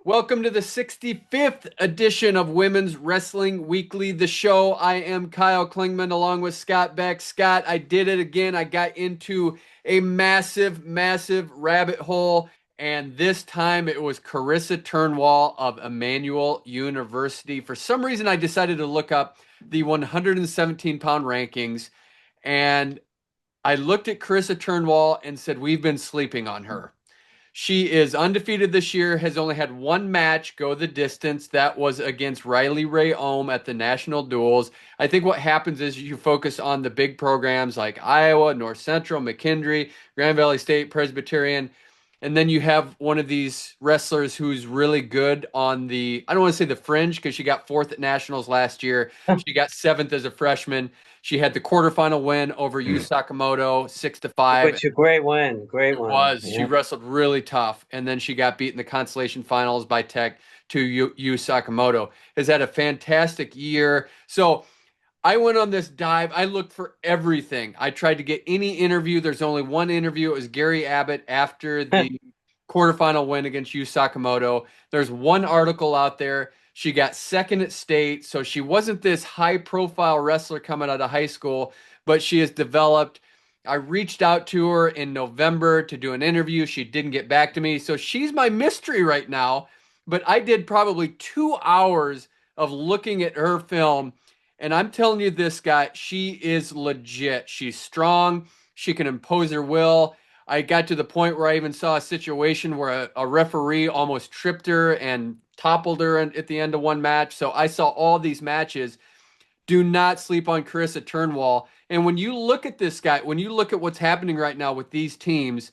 Welcome to the 65th edition of Women's Wrestling Weekly, the show. I am Kyle Klingman along with Scott Beck. Scott, I did it again. I got into a massive, massive rabbit hole, and this time it was Karissa Turnwall of Emmanuel University. For some reason, I decided to look up the 117-pound rankings, and I looked at Karissa Turnwall and said, we've been sleeping on her. She is undefeated this year, has only had one match go the distance. That was against Riley Ray Ohm at the National Duels. I think what happens is you focus on the big programs like Iowa, North Central, McKendree, Grand Valley State, Presbyterian, and then you have one of these wrestlers who's really good on the, I don't want to say the fringe because she got fourth at Nationals last year. She got seventh as a freshman. She had the quarterfinal win over Yu Sakamoto, 6-5. Which a great win. Great It one. was. Yeah. She wrestled really tough, and then she got beat in the consolation finals by Tech to Yu Sakamoto. Has had a fantastic year. So I went on this dive. I looked for everything. I tried to get any interview. There's only one interview. It was Gary Abbott after the quarterfinal win against Yu Sakamoto. There's one article out there. She got second at state, so she wasn't this high-profile wrestler coming out of high school, but she has developed. I reached out to her in November to do an interview. She didn't get back to me, so she's my mystery right now. But I did probably 2 hours of looking at her film, and I'm telling you this, guy, she is legit. She's strong. She can impose her will. I got to the point where I even saw a situation where a referee almost tripped her and toppled her at the end of one match. So I saw all these matches. Do not sleep on Karissa Turnwall. And when you look at this guy, when you look at what's happening right now with these teams,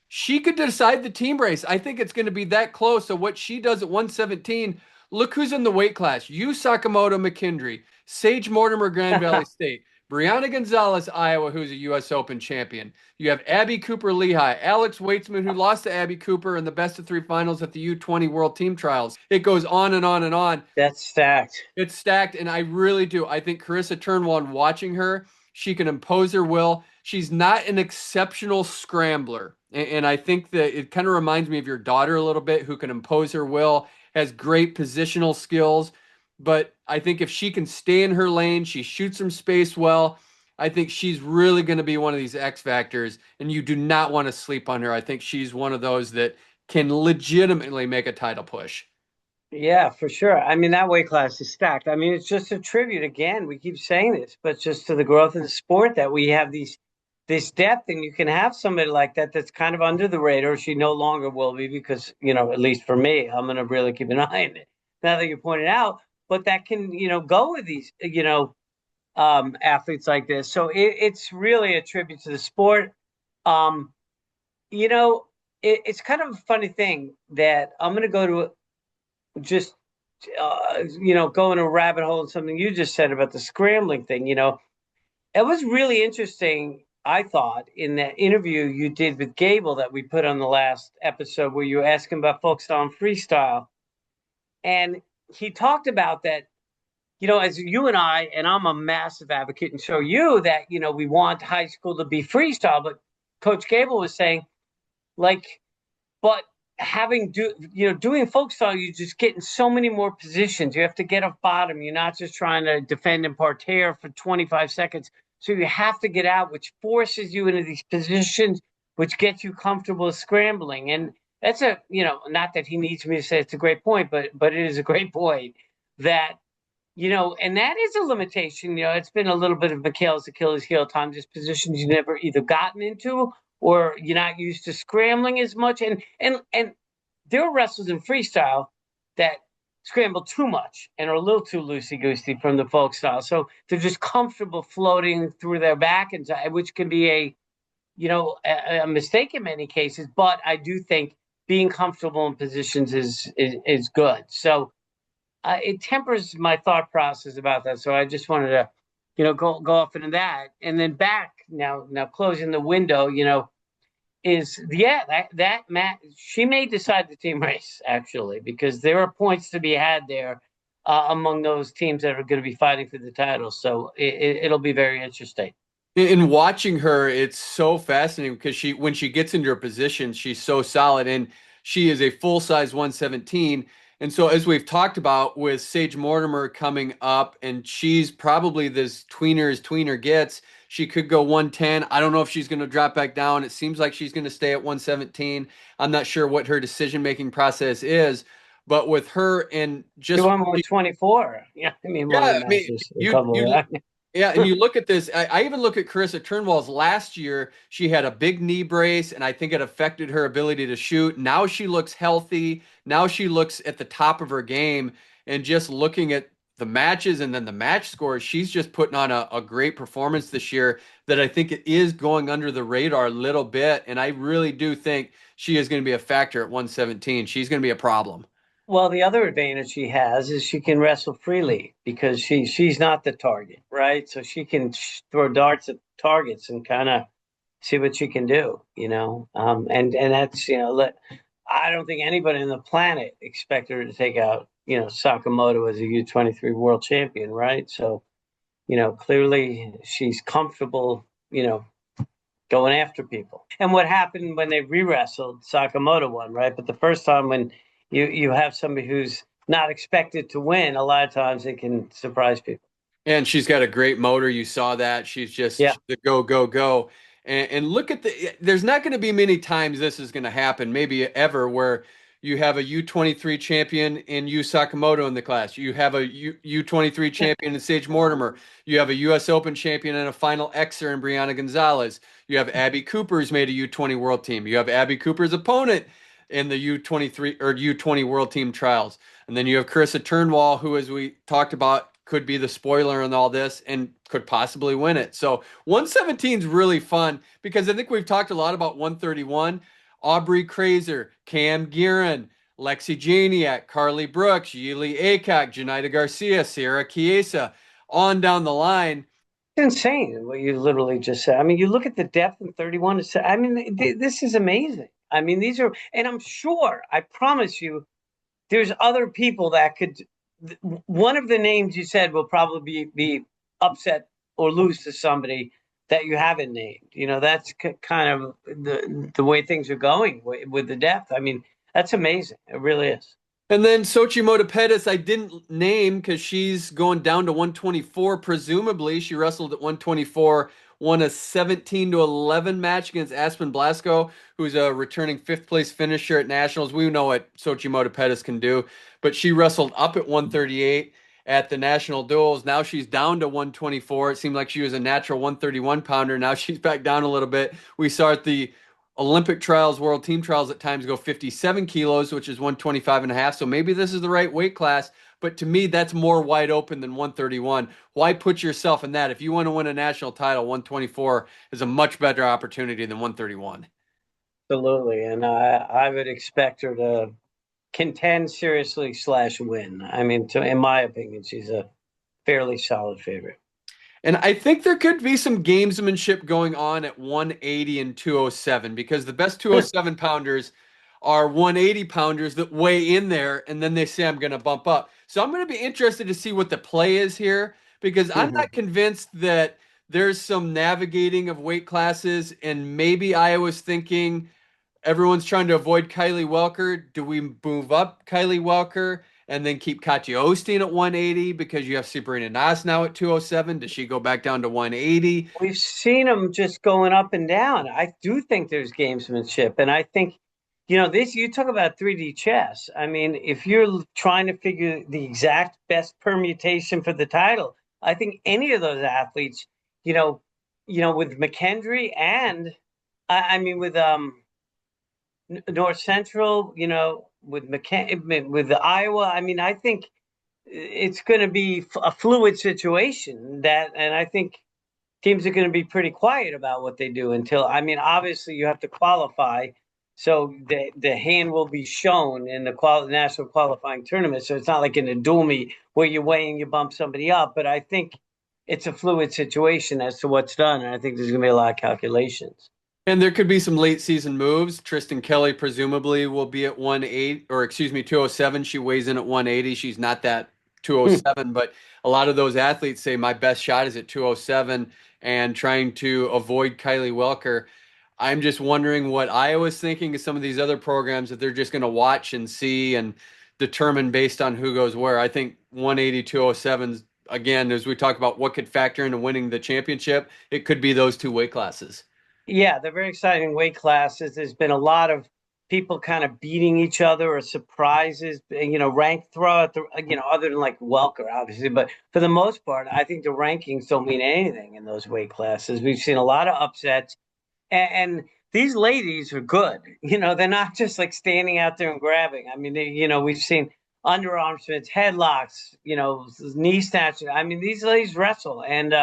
she could decide the team race. I think it's going to be that close. So what she does at 117, look who's in the weight class. Yu Sakamoto, McKendree, Sage Mortimer, Grand Valley State, Brianna Gonzalez, Iowa, who's a U.S. Open champion. You have Abby Cooper, Lehigh, Alex Weitzman, who lost to Abby Cooper in the best of three finals at the U20 World Team Trials. It goes on and on and on. That's stacked. It's stacked, and I really do. I think Karissa Turnwall, watching her, she can impose her will. She's not an exceptional scrambler, and I think that it kind of reminds me of your daughter a little bit, who can impose her will, has great positional skills. But I think if she can stay in her lane, she shoots from space well, I think she's really going to be one of these X factors, and you do not want to sleep on her. I think she's one of those that can legitimately make a title push. Yeah, for sure. I mean, that weight class is stacked. I mean, it's just a tribute again. We keep saying this, but just to the growth of the sport that we have this depth, and you can have somebody like that that's kind of under the radar. She no longer will be because, at least for me, I'm going to really keep an eye on it. Now that you pointed out, but that can, go with these, athletes like this. So it's really a tribute to the sport. Um, it's kind of a funny thing that I'm going to go to just, go in a rabbit hole and something you just said about the scrambling thing. It was really interesting, I thought, in that interview you did with Gable that we put on the last episode where you asked him about Folkstyle and freestyle. And he talked about that, as you and I'm a massive advocate, and so you that, we want high school to be freestyle, but Coach Gable was saying, but doing folk style, you just get in so many more positions. You have to get off bottom. You're not just trying to defend and parterre for 25 seconds. So you have to get out, which forces you into these positions, which gets you comfortable scrambling. And that's not that he needs me to say it's a great point, but it is a great point that, and that is a limitation. It's been a little bit of Mikhail's Achilles heel at times, just positions you've never either gotten into or you're not used to scrambling as much. And there are wrestlers in freestyle that scramble too much and are a little too loosey-goosey from the folk style. So they're just comfortable floating through their back, and which can be a mistake in many cases. But I do think being comfortable in positions is good. So it tempers my thought process about that. So I just wanted to, go off into that, and then back now closing the window, is that Matt, she may decide the team race actually, because there are points to be had there among those teams that are going to be fighting for the title. So it'll be very interesting. In watching her, it's so fascinating because when she gets into her position, she's so solid, and she is a full-size 117. And so, as we've talked about with Sage Mortimer coming up, and she's probably this tweener as tweener gets, she could go 110. I don't know if she's going to drop back down. It seems like she's going to stay at 117. I'm not sure what her decision-making process is, but with her and She just won 124. Yeah, I mean, one of yeah, the I mean, matches. A you couple you of yeah, and you look at this. I even look at Karissa Turnwall's last year. She had a big knee brace, and I think it affected her ability to shoot. Now she looks healthy. Now she looks at the top of her game, and just looking at the matches and then the match scores, she's just putting on a great performance this year that I think it is going under the radar a little bit. And I really do think she is going to be a factor at 117. She's going to be a problem. Well, the other advantage she has is she can wrestle freely because she's not the target, right? So she can throw darts at targets and kind of see what she can do, and that's I don't think anybody on the planet expected her to take out Sakamoto as a U-23 world champion, right? So clearly she's comfortable, going after people. And what happened when they re-wrestled, Sakamoto won, right? But the first time when you have somebody who's not expected to win, a lot of times it can surprise people. And she's got a great motor. You saw that. She's Yeah. the go, go, go. And look at there's not going to be many times this is going to happen, maybe ever, where you have a U-23 champion in Yu Sakamoto in the class. You have a U-23 champion in Sage Mortimer. You have a U.S. Open champion and a final Xer in Brianna Gonzalez. You have Abby Cooper's made a U-20 world team. You have Abby Cooper's opponent in the U-23 or U-20 world team trials. And then you have Karissa Turnwall, who, as we talked about, could be the spoiler in all this and could possibly win it. So 117 is really fun because I think we've talked a lot about 131. Aubrey Krazer, Cam Guerin, Lexi Janiak, Carly Brooks, Yili Acock, Janita Garcia, Sierra Chiesa, on down the line. It's insane what you literally just said. I mean, you look at the depth in 31. I mean, this is amazing. I mean, these are, and I'm sure, I promise you, there's other people that could. One of the names you said will probably be upset or lose to somebody that you haven't named. That's kind of the way things are going with the depth. I mean, that's amazing. It really is. And then Xochitl Mota-Pettis, I didn't name because she's going down to 124. Presumably, she wrestled at 124, won a 17-11 match against Aspen Blasco, who's a returning fifth place finisher at Nationals. We know what Xochitl Mota-Pettis can do, but she wrestled up at 138 at the national duels. Now she's down to 124. It seemed like she was a natural 131 pounder. Now she's back down a little bit. We saw at the Olympic trials, world team trials at times go 57 kilos, which is 125 and a half. So maybe this is the right weight class. But to me, that's more wide open than 131. Why put yourself in that? If you want to win a national title, 124 is a much better opportunity than 131. Absolutely. And I would expect her to contend seriously / win. I mean, in my opinion, she's a fairly solid favorite. And I think there could be some gamesmanship going on at 180 and 207 because the best 207 pounders are 180 pounders that weigh in there and then they say, I'm going to bump up. So I'm going to be interested to see what the play is here because I'm not convinced that there's some navigating of weight classes. And maybe Iowa's thinking everyone's trying to avoid Kylie Welker. Do we move up Kylie Welker and then keep Katya Osteen at 180 because you have Sabrina Nas now at 207? Does she go back down to 180? We've seen them just going up and down. I do think there's gamesmanship. And I think, you talk about 3D chess. I mean, if you're trying to figure the exact best permutation for the title, I think any of those athletes, with McKendree and I mean with North Central, with with the Iowa. I mean, I think it's going to be a fluid situation and I think teams are going to be pretty quiet about what they do until, I mean, obviously you have to qualify. So the hand will be shown in the national qualifying tournament. So it's not like in a dual meet where you weigh and you bump somebody up. But I think it's a fluid situation as to what's done. And I think there's going to be a lot of calculations. And there could be some late season moves. Tristan Kelly presumably will be at 180, or excuse me, 207. She weighs in at 180. She's not that 207, but a lot of those athletes say my best shot is at 207 and trying to avoid Kylie Welker. I'm just wondering what Iowa's thinking of some of these other programs that they're just going to watch and see and determine based on who goes where. I think 182.07, again, as we talk about what could factor into winning the championship, it could be those two weight classes. Yeah, they're very exciting weight classes. There's been a lot of people kind of beating each other or surprises, ranked throughout other than like Welker, obviously. But for the most part, I think the rankings don't mean anything in those weight classes. We've seen a lot of upsets, and these ladies are good. They're not just like standing out there and grabbing. I mean, we've seen underarm spins, headlocks, knee snatches. I mean, these ladies wrestle, and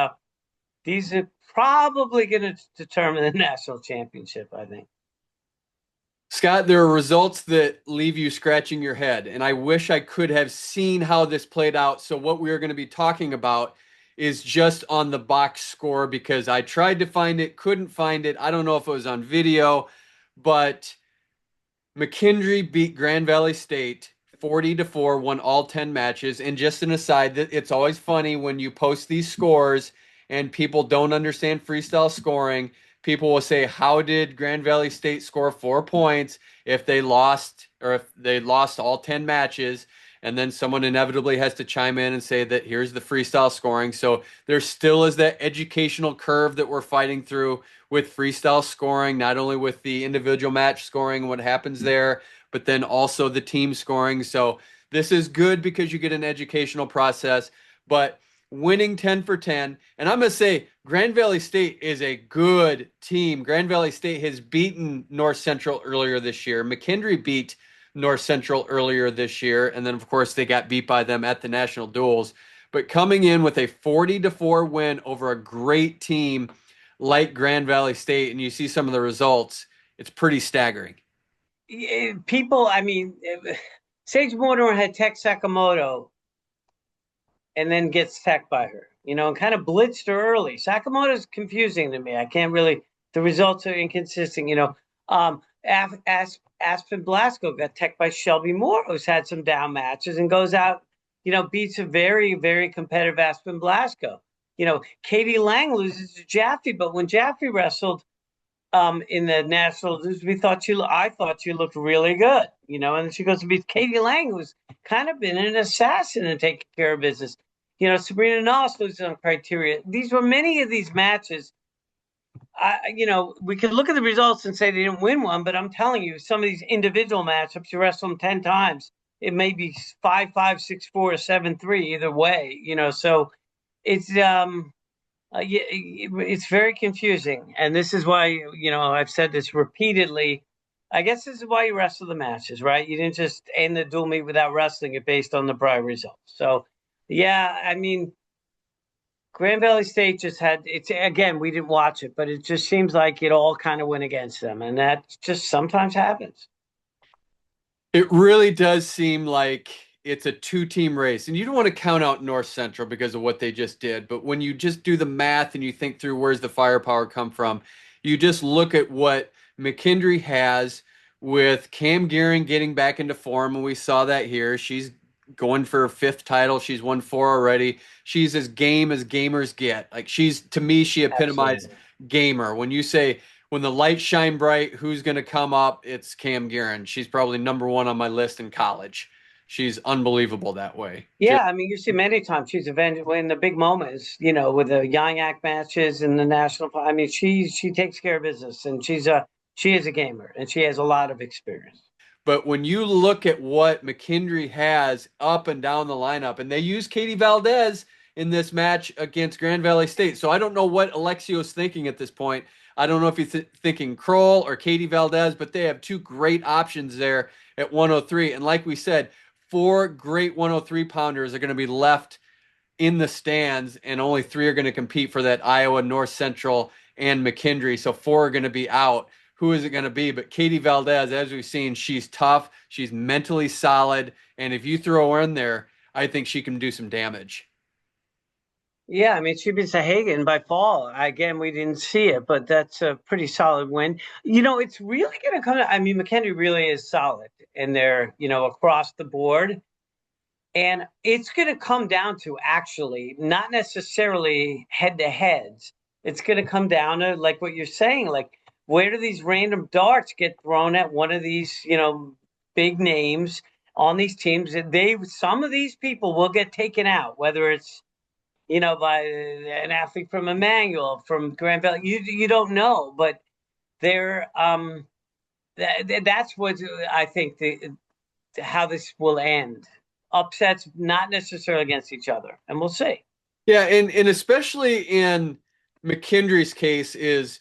these are probably going to determine the national championship, I think. Scott, there are results that leave you scratching your head, and I wish I could have seen how this played out. So, what we are going to be talking about is just on the box score because I tried to find it, couldn't find it. I don't know if it was on video, but McKendree beat Grand Valley State 40-4, won all 10 matches. And just an aside, that it's always funny when you post these scores and people don't understand freestyle scoring. People will say, "How did Grand Valley State score 4 points if they lost or if they lost all 10 matches?" And then someone inevitably has to chime in and say that here's the freestyle scoring. So there still is that educational curve that we're fighting through with freestyle scoring, not only with the individual match scoring, what happens there, but then also the team scoring. So this is good because you get an educational process, but winning 10 for 10. And I'm going to say Grand Valley State is a good team. Grand Valley State has beaten North Central earlier this year. McKendree beat North Central earlier this year. And then, of course, they got beat by them at the national duels. But coming in with a 40-4 win over a great team like Grand Valley State, and you see some of the results, it's pretty staggering. People, I mean, Sage Mortimer had Tech Sakamoto and then gets tech by her, and kind of blitzed her early. Sakamoto's confusing to me. I can't really, the results are inconsistent, Aspen Blasco got tech by Shelby Moore, who's had some down matches and goes out, beats a very, very competitive Aspen Blasco. Katie Lang loses to Jaffe, but when Jaffe wrestled in the nationals, I thought she looked really good, and she goes to beat Katie Lang, who's kind of been an assassin and taking care of business. Sabrina Noss loses on criteria. These were many of these matches. We could look at the results and say they didn't win one, but I'm telling you, some of these individual matchups, you wrestle them 10 times. It may be 5-5, 6-4, or 7-3, either way, so it's it's very confusing. And this is why, I've said this repeatedly. I guess this is why you wrestle the matches, right? You didn't just end the dual meet without wrestling it based on the prior results. So, yeah, I mean, Grand Valley State just had it's again, we didn't watch it, but it just seems like it all kind of went against them. And that just sometimes happens. It really does seem like it's a two-team race, and you don't want to count out North Central because of what they just did. But when you just do the math and you think through where's the firepower come from, you just look at what McKendree has with Cam Guerin getting back into form, and we saw that here. She's going for her fifth title. She's won four already. She's as game as gamers get. Like she's to me, she epitomized Absolutely. gamer. When you say when the lights shine bright, who's going to come up? It's Cam Guerin. She's probably number one on my list in college. She's unbelievable that way. Yeah, I mean, you see many times she's avenged when the big moments, with the Yang matches and the national. I mean, she takes care of business, and she is a gamer, and she has a lot of experience. But when you look at what McKendree has up and down the lineup, and they use Katie Valdez in this match against Grand Valley State. So I don't know what Alexio's thinking at this point. I don't know if he's thinking Kroll or Katie Valdez, but they have two great options there at 103. And like we said, four great 103 pounders are going to be left in the stands, and only three are going to compete for that Iowa, North Central, and McKendree. So four are going to be out. Who is it going to be? But Katie Valdez, as we've seen, she's tough. She's mentally solid. And if you throw her in there, I think she can do some damage. Yeah, I mean, she beats Hagen by fall. Again, we didn't see it, but that's a pretty solid win. It's really going to come. I mean, McKendree really is solid, and they're across the board. And it's going to come down to actually not necessarily head to heads. It's going to come down to like what you're saying, like where do these random darts get thrown at one of these, big names on these teams? Some of these people will get taken out, whether it's by an athlete from Emmanuel, from Grand Valley. You don't know, but they're that's what I think how this will end. Upsets, not necessarily against each other, and we'll see. Yeah, and especially in McKendree's case is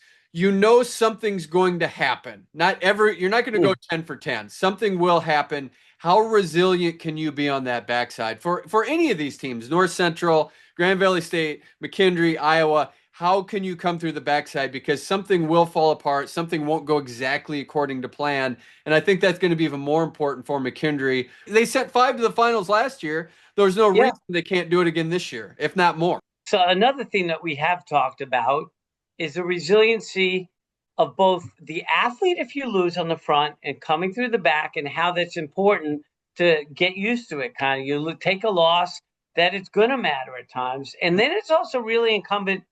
something's going to happen. You're not going to go 10 for 10. Something will happen. How resilient can you be on that backside for any of these teams, North Central, Grand Valley State, McKendree, Iowa? How can you come through the backside? Because something will fall apart, something won't go exactly according to plan. And I think that's going to be even more important for McKendree. They sent 5 to the finals last year. There's no Yeah. reason they can't do it again this year, if not more. So another thing that we have talked about is the resiliency of both the athlete if you lose on the front and coming through the back, and how that's important to get used to it. Kind of, you take a loss, that it's going to matter at times. And then it's also really incumbent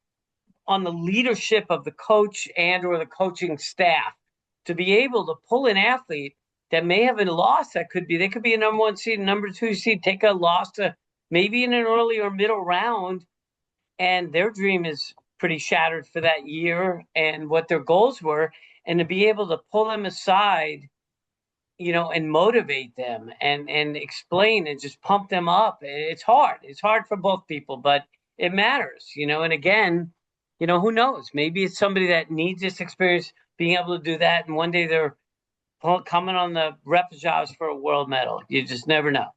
on the leadership of the coach and or the coaching staff to be able to pull an athlete that may have a loss they could be a number 1 seed, number 2 seed, take a loss to maybe in an early or middle round, and their dream is pretty shattered for that year and what their goals were, and to be able to pull them aside, and motivate them and explain and just pump them up. It's hard. It's hard for both people, but it matters, and again, who knows? Maybe it's somebody that needs this experience, being able to do that, and one day they're coming on the rep jobs for a world medal. You just never know.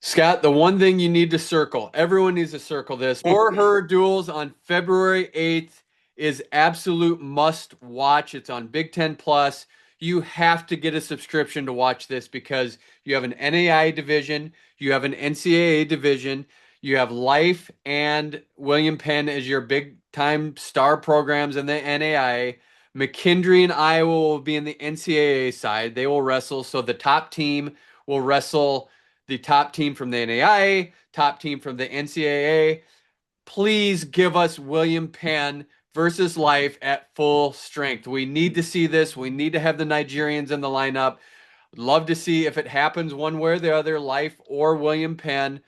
Scott, the one thing you need to circle, everyone needs to circle this. For Her duels on February 8th is absolute must watch. It's on Big Ten Plus. You have to get a subscription to watch this because you have an NAIA division, you have an NCAA division, you have Life and William Penn as your big time star programs in the NAIA. McKendree and Iowa will be in the NCAA side. They will wrestle. So the top team will wrestle the top team from the NAIA, top team from the NCAA. Please give us William Penn versus Life at full strength. We need to see this. We need to have the Nigerians in the lineup. Love to see if it happens one way or the other, Life or William Penn.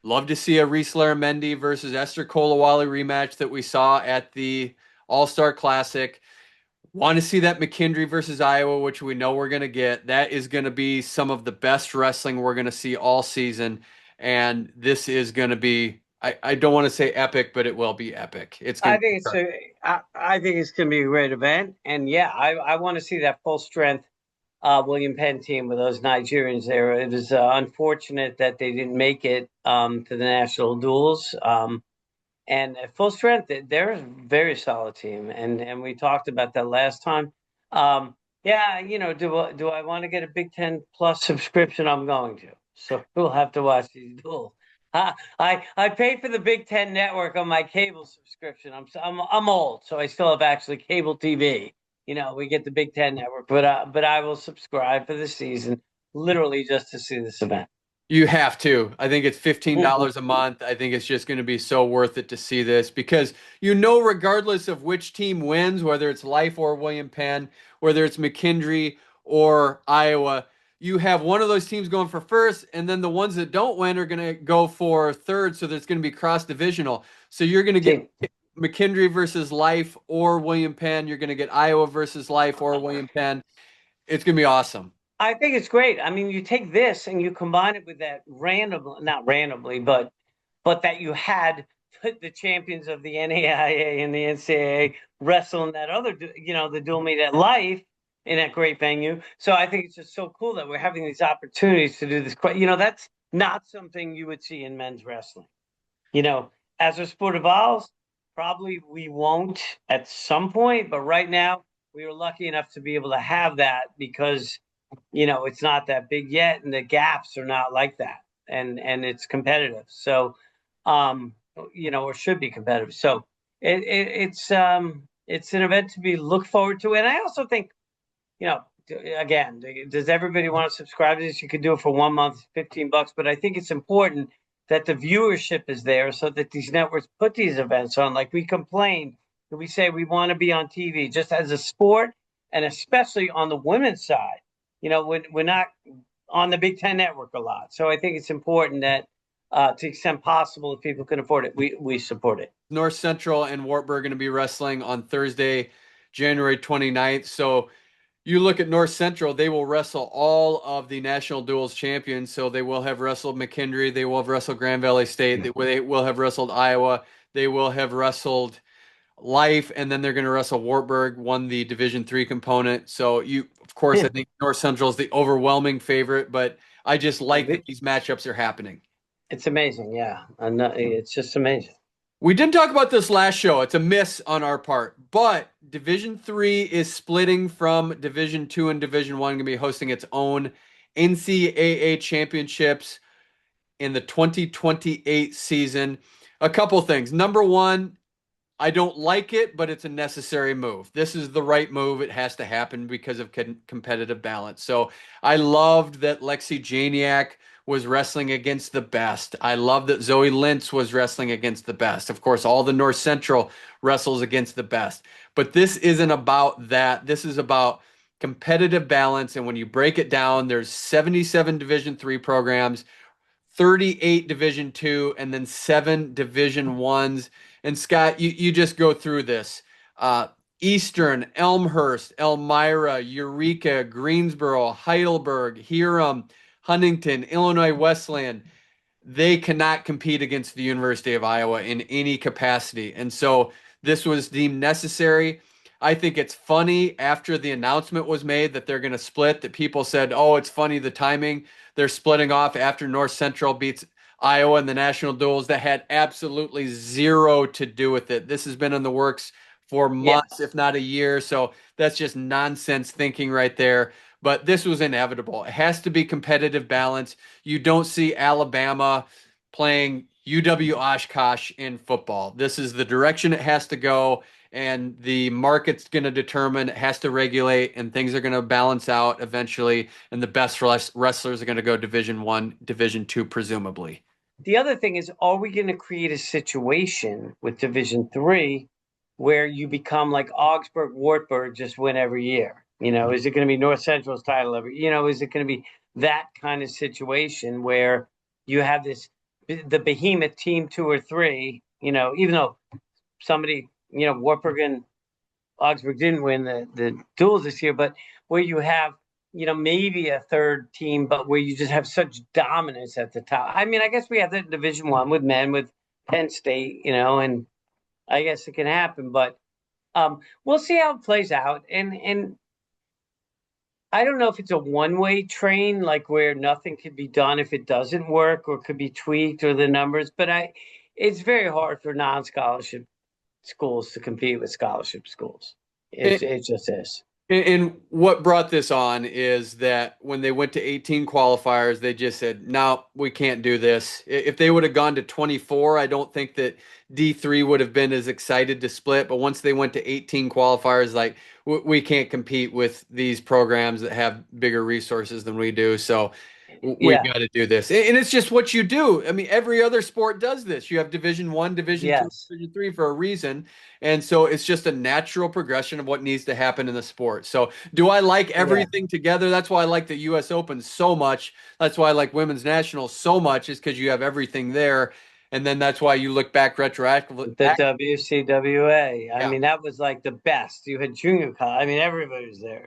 Love to see a Reese Laramendi versus Esther Kolawale rematch that we saw at the All-Star Classic. Want to see that McKendree versus Iowa, which we know we're going to get. That is going to be some of the best wrestling we're going to see all season. And this is going to be, I don't want to say epic, but it will be epic. I think it's going to be a great event. And yeah, I want to see that full strength William Penn team with those Nigerians there. It was unfortunate that they didn't make it to the national duels. And at full strength, they're a very solid team, and we talked about that last time. Yeah, do I want to get a Big Ten Plus subscription? I'm going to. So we'll have to watch these duels. I pay for the Big Ten Network on my cable subscription. I'm old, so I still have actually cable TV. We get the Big Ten Network, but I will subscribe for the season, literally just to see this event. You have to. I think it's $15 a month. I think it's just going to be so worth it to see this because regardless of which team wins, whether it's Life or William Penn, whether it's McKendree or Iowa, you have one of those teams going for first, and then the ones that don't win are going to go for third, so there's going to be cross-divisional. So you're going to get McKendree versus Life or William Penn. You're going to get Iowa versus Life or William Penn. It's going to be awesome. I think it's great. I mean, you take this and you combine it with that not randomly, but that you had the champions of the NAIA and the NCAA wrestle in that other, the dual meet at Life in that great venue. So I think it's just so cool that we're having these opportunities to do this. That's not something you would see in men's wrestling. As our sport evolves, probably we won't at some point, but right now we are lucky enough to be able to have that because it's not that big yet, and the gaps are not like that, and it's competitive. So, or should be competitive. So it's an event to be looked forward to, and I also think, again, does everybody want to subscribe to this? You could do it for 1 month, $15, but I think it's important that the viewership is there so that these networks put these events on. Like we complain, we say we want to be on TV just as a sport. and especially on the women's side. We're not on the Big Ten Network a lot, so I think it's important that to the extent possible, if people can afford it, we support it. North Central and Wartburg going to be wrestling on Thursday, January 29th. So you look at North Central, they will wrestle all of the national duels champions. So they will have wrestled McKendree, they will have wrestled Grand Valley State, they will have wrestled Iowa, they will have wrestled Life, and then they're going to wrestle Wartburg, won the Division III component. So of course, I think North Central is the overwhelming favorite, but I just like that these matchups are happening. It's amazing, yeah, and it's just amazing. We didn't talk about this last show. It's a miss on our part, but Division III is splitting from Division II and Division I, going to be hosting its own NCAA Championships in the 2028 season. A couple things. Number one, I don't like it, but it's a necessary move. This is the right move. It has to happen because of competitive balance. So I loved that Lexi Janiak was wrestling against the best. I love that Zoe Lintz was wrestling against the best. Of course, all the North Central wrestles against the best. But this isn't about that. This is about competitive balance. And when you break it down, there's 77 Division III programs, 38 Division II, and then 7 Division Is. And Scott, you just go through this. Eastern, Elmhurst, Elmira, Eureka, Greensboro, Heidelberg, Hiram, Huntington, Illinois Wesleyan, they cannot compete against the University of Iowa in any capacity. And so this was deemed necessary. I think it's funny after the announcement was made that they're going to split, that people said, oh, it's funny the timing. They're splitting off after North Central beats Iowa in the national duels. That had absolutely zero to do with it. This has been in the works for months, if not a year. So that's just nonsense thinking right there. But this was inevitable. It has to be competitive balance. You don't see Alabama playing UW Oshkosh in football. This is the direction it has to go, and the market's going to determine, it has to regulate, and things are going to balance out eventually, and the best wrestlers are going to go Division I, Division II, presumably. The other thing is, are we going to create a situation with Division III where you become like Augsburg, Wartburg, just win every year? Is it going to be North Central's title every? Is it going to be that kind of situation where you have the behemoth team 2 or 3? Even though somebody, Wartburg and Augsburg didn't win the duels this year, but where you have maybe a third team, but where you just have such dominance at the top. I mean, I guess we have the Division I with men, with Penn State, and I guess it can happen, but we'll see how it plays out. And I don't know if it's a one-way train, like where nothing could be done if it doesn't work or could be tweaked or the numbers, but it's very hard for non-scholarship schools to compete with scholarship schools. It just is. And what brought this on is that when they went to 18 qualifiers, they just said, no, we can't do this. If they would have gone to 24, I don't think that D3 would have been as excited to split. But once they went to 18 qualifiers, like, we can't compete with these programs that have bigger resources than we do. So we've got to do this. And it's just what you do. I mean, every other sport does this. You have Division I, Division II, Division III for a reason. And so it's just a natural progression of what needs to happen in the sport. So do I like everything together? That's why I like the U.S. Open so much. That's why I like women's nationals so much, is because you have everything there. And then that's why you look back retroactively. The WCWA. I mean, that was like the best. You had junior college. I mean, everybody was there,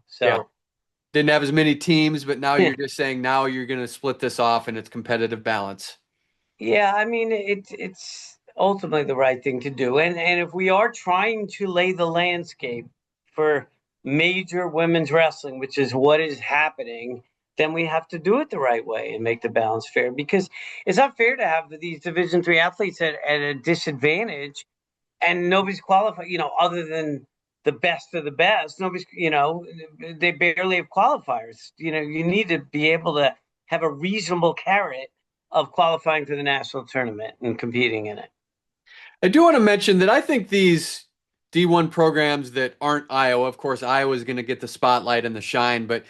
so. Yeah. Didn't have as many teams, but now you're just saying now you're going to split this off and it's competitive balance. Yeah, I mean, it's ultimately the right thing to do. And if we are trying to lay the landscape for major women's wrestling, which is what is happening, then we have to do it the right way and make the balance fair, because it's not fair to have these Division III athletes at a disadvantage and nobody's qualified, other than the best of the best. Nobody's, they barely have qualifiers. You need to be able to have a reasonable carrot of qualifying for the national tournament and competing in it. I do want to mention that I think these D1 programs that aren't Iowa, of course, Iowa is going to get the spotlight and the shine, but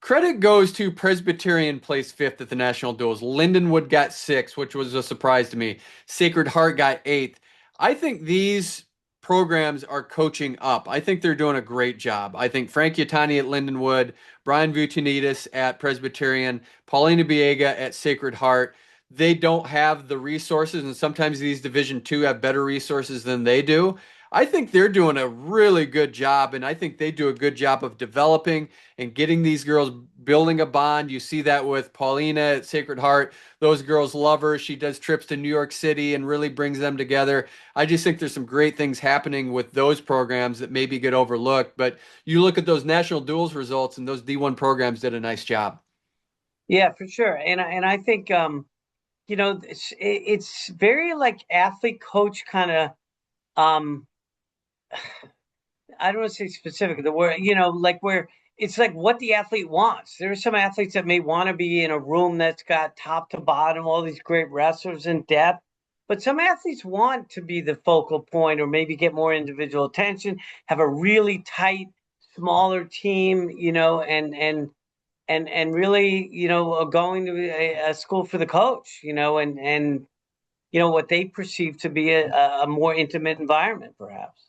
credit goes to Presbyterian placed 5th at the national duels. Lindenwood got 6th, which was a surprise to me. Sacred Heart got 8th. I think these programs are coaching up. I think they're doing a great job. I think Frank Yatani at Lindenwood, Brian Vutinidis at Presbyterian, Paulina Biega at Sacred Heart. They don't have the resources, and sometimes these Division II have better resources than they do. I think they're doing a really good job, and I think they do a good job of developing and getting these girls building a bond. You see that with Paulina at Sacred Heart. Those girls love her. She does trips to New York City and really brings them together. I just think there's some great things happening with those programs that maybe get overlooked. But you look at those national duels results, and those D1 programs did a nice job. Yeah, for sure. And I think it's very like athlete coach kind of um I don't want to say specific, the word, like where it's like what the athlete wants. There are some athletes that may want to be in a room that's got top to bottom, all these great wrestlers in depth. But some athletes want to be the focal point or maybe get more individual attention, have a really tight, smaller team, and really, going to a school for the coach, and what they perceive to be a more intimate environment, perhaps.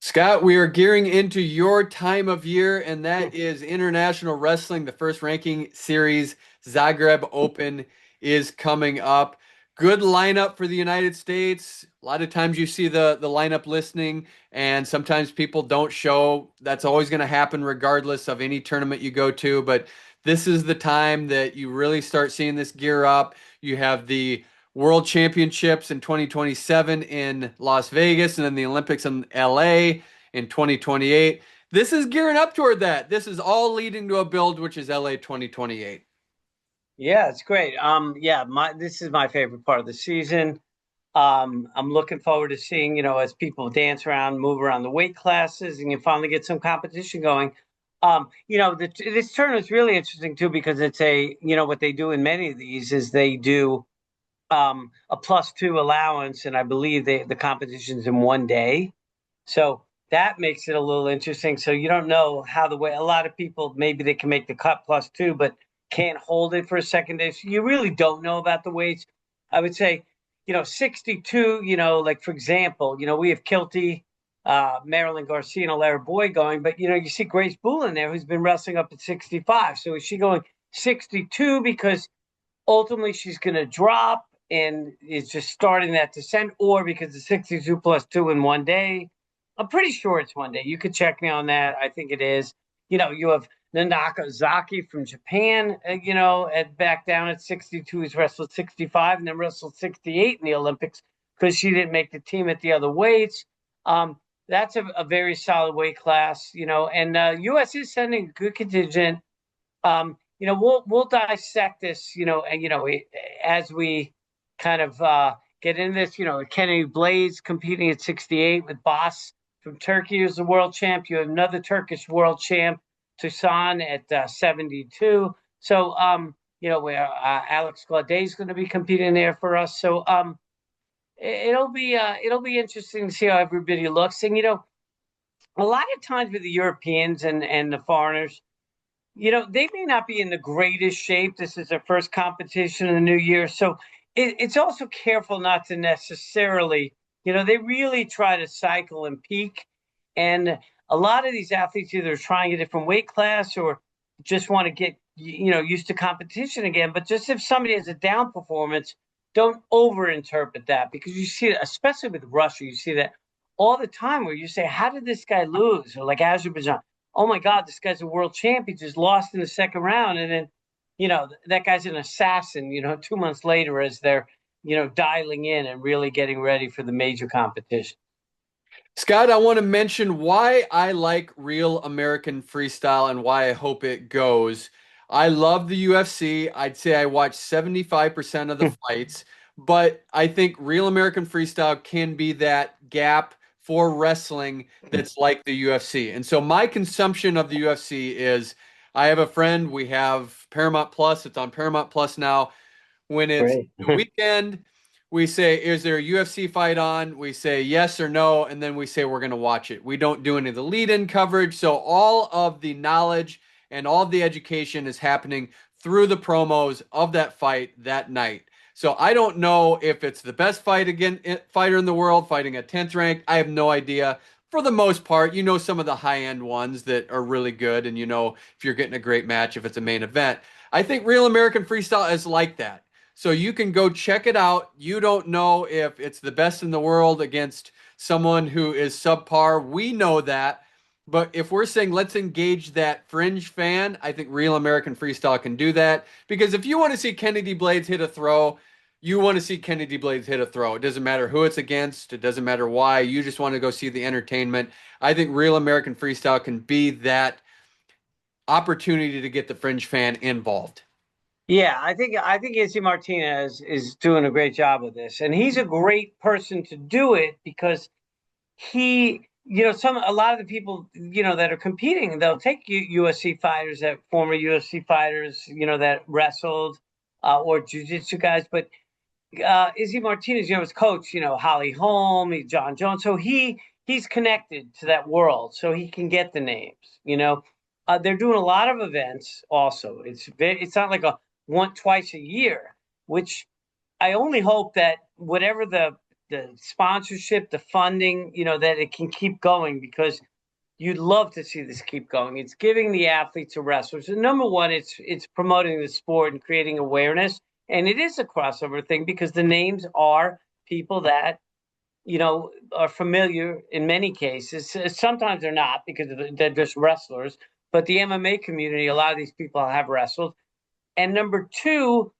Scott, we are gearing into your time of year, and that is international wrestling. The first ranking series, Zagreb Open, is coming up. Good lineup for the United States. A lot of times you see the lineup listing, and sometimes people don't show. That's always going to happen regardless of any tournament you go to. But this is the time that you really start seeing this gear up. You have the World Championships in 2027 in Las Vegas, and then the Olympics in LA in 2028. This is gearing up toward that. This is all leading to a build, which is LA 2028. Yeah, it's great. Yeah, this is my favorite part of the season. I'm looking forward to seeing, as people dance around, move around the weight classes, and you finally get some competition going. This tournament is really interesting too because it's what they do in many of these is they do a +2 allowance, and I believe the competition's in one day. So that makes it a little interesting. So you don't know how the way a lot of people maybe they can make the cut +2, but can't hold it for a second day. So you really don't know about the weights. I would say, 62, like for example, we have Kilty, Marilyn Garcia and Alara Boyd going, but you see Grace Bull in there who's been wrestling up at 65. So is she going 62 because ultimately she's going to drop and is just starting that descent, or because it's 62 +2 in one day? I'm pretty sure it's one day. You could check me on that. I think it is. You have Nanaka Zaki from Japan, back down at 62. He's wrestled 65 and then wrestled 68 in the Olympics because she didn't make the team at the other weights. That's a very solid weight class, and U.S. is sending a good contingent. We'll dissect this, and as we kind of get into this. Kennedy Blaze competing at 68 with Boss from Turkey, who's the world champ. You have another Turkish world champ, Tucson at 72. So, where Alex Gaudet is going to be competing there for us. So, it'll be interesting to see how everybody looks. And a lot of times with the Europeans and the foreigners, they may not be in the greatest shape. This is their first competition in the new year. So it's also careful not to necessarily, they really try to cycle and peak. And a lot of these athletes either trying a different weight class or just want to get, used to competition again. But just if somebody has a down performance, don't overinterpret that, because you see it, especially with Russia, you see that all the time where you say, how did this guy lose? Or like Azerbaijan, oh my God, this guy's a world champion, just lost in the second round. And then, that guy's an assassin, 2 months later as they're, dialing in and really getting ready for the major competition. Scott, I want to mention why I like Real American Freestyle and why I hope it goes. I love the UFC. I'd say I watch 75% of the fights, but I think Real American Freestyle can be that gap for wrestling that's like the UFC. And so my consumption of the UFC is I have a friend, we have Paramount Plus, it's on Paramount Plus now. When it's the weekend, we say, is there a UFC fight on? We say yes or no, and then we say we're going to watch it. We don't do any of the lead-in coverage, so all of the knowledge and all of the education is happening through the promos of that fight that night. So I don't know if it's the best fighter in the world fighting a 10th ranked. I have no idea. For the most part, you know some of the high end ones that are really good, and you know if you're getting a great match if it's a main event. I think Real American Freestyle is like that. So you can go check it out. You don't know if it's the best in the world against someone who is subpar. We know that. But if we're saying let's engage that fringe fan, I think Real American Freestyle can do that. Because if you want to see Kennedy Blades hit a throw, you want to see Kennedy Blades hit a throw. It doesn't matter who it's against, it doesn't matter why. You just want to go see the entertainment. I think Real American Freestyle can be that opportunity to get the fringe fan involved. Yeah, I think Izzy Martinez is doing a great job with this, and he's a great person to do it because he, a lot of the people, that are competing, they'll take USC fighters, that former USC fighters, that wrestled, or jujitsu guys, but Izzy Martinez, his coach, Holly Holm, John Jones, so he's connected to that world, so he can get the names. They're doing a lot of events. Also, it's not like a twice a year, which I only hope that whatever the sponsorship, the funding, that it can keep going, because you'd love to see this keep going. It's giving the athletes and wrestlers. And number one, it's promoting the sport and creating awareness. And it is a crossover thing because the names are people that are familiar in many cases. Sometimes they're not because they're just wrestlers. But the MMA community, a lot of these people have wrestled. And number two,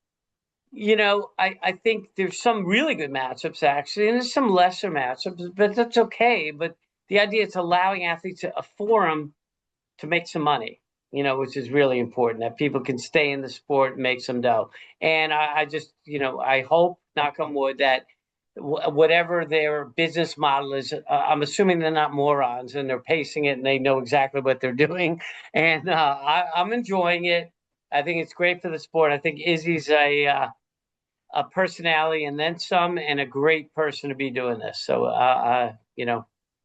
I think there's some really good matchups actually, and there's some lesser matchups, but that's okay. But the idea is allowing athletes a forum to make some money, which is really important, that people can stay in the sport and make some dough. And I just, I hope, knock on wood, that whatever their business model is, I'm assuming they're not morons and they're pacing it and they know exactly what they're doing. And I'm enjoying it. I think it's great for the sport. I think Izzy's a personality and then some, and a great person to be doing this. So,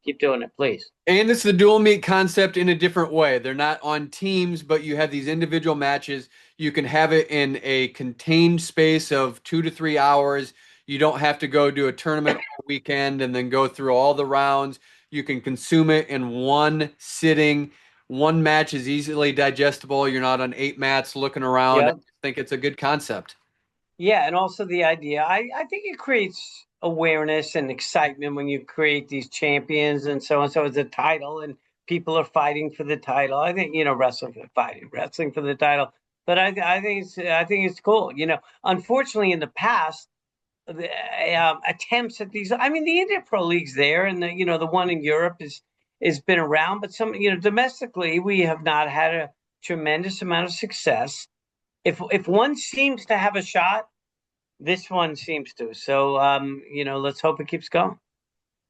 keep doing it, please. And it's the dual meet concept in a different way. They're not on teams, but you have these individual matches. You can have it in a contained space of 2 to 3 hours. You don't have to go do a tournament all weekend and then go through all the rounds. You can consume it in one sitting. One match is easily digestible. You're not on 8 mats looking around. I Yeah. think it's a good concept. Yeah. And also the idea, I think it creates awareness and excitement when you create these champions and so on. So it's a title and people are fighting for the title. I think, wrestling for the title. But I think it's cool. Unfortunately, in the past, the attempts at these. I mean, the India Pro League's there, and the one in Europe is been around, but some domestically we have not had a tremendous amount of success. If one seems to have a shot, this one seems to. So let's hope it keeps going.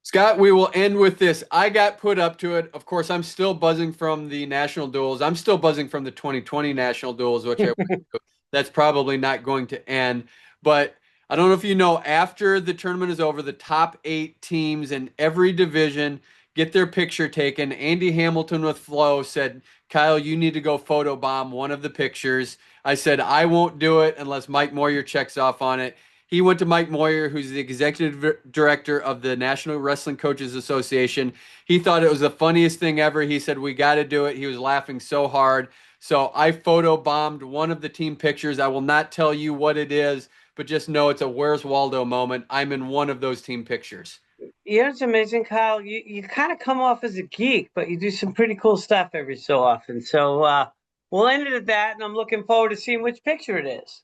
Scott, we will end with this. I got put up to it. Of course, I'm still buzzing from the national duels. I'm still buzzing from the 2020 national duels, which I went to. That's probably not going to end. But I don't know if you know, after the tournament is over, the top 8 teams in every division get their picture taken. Andy Hamilton with Flo said, Kyle, you need to go photobomb one of the pictures. I said, I won't do it unless Mike Moyer checks off on it. He went to Mike Moyer, who's the executive director of the National Wrestling Coaches Association. He thought it was the funniest thing ever. He said, we got to do it. He was laughing so hard. So I photo bombed one of the team pictures. I will not tell you what it is, but just know it's a Where's Waldo moment. I'm in one of those team pictures. It's amazing, Kyle. You kind of come off as a geek, but you do some pretty cool stuff every so often. So we'll end it at that, and I'm looking forward to seeing which picture it is.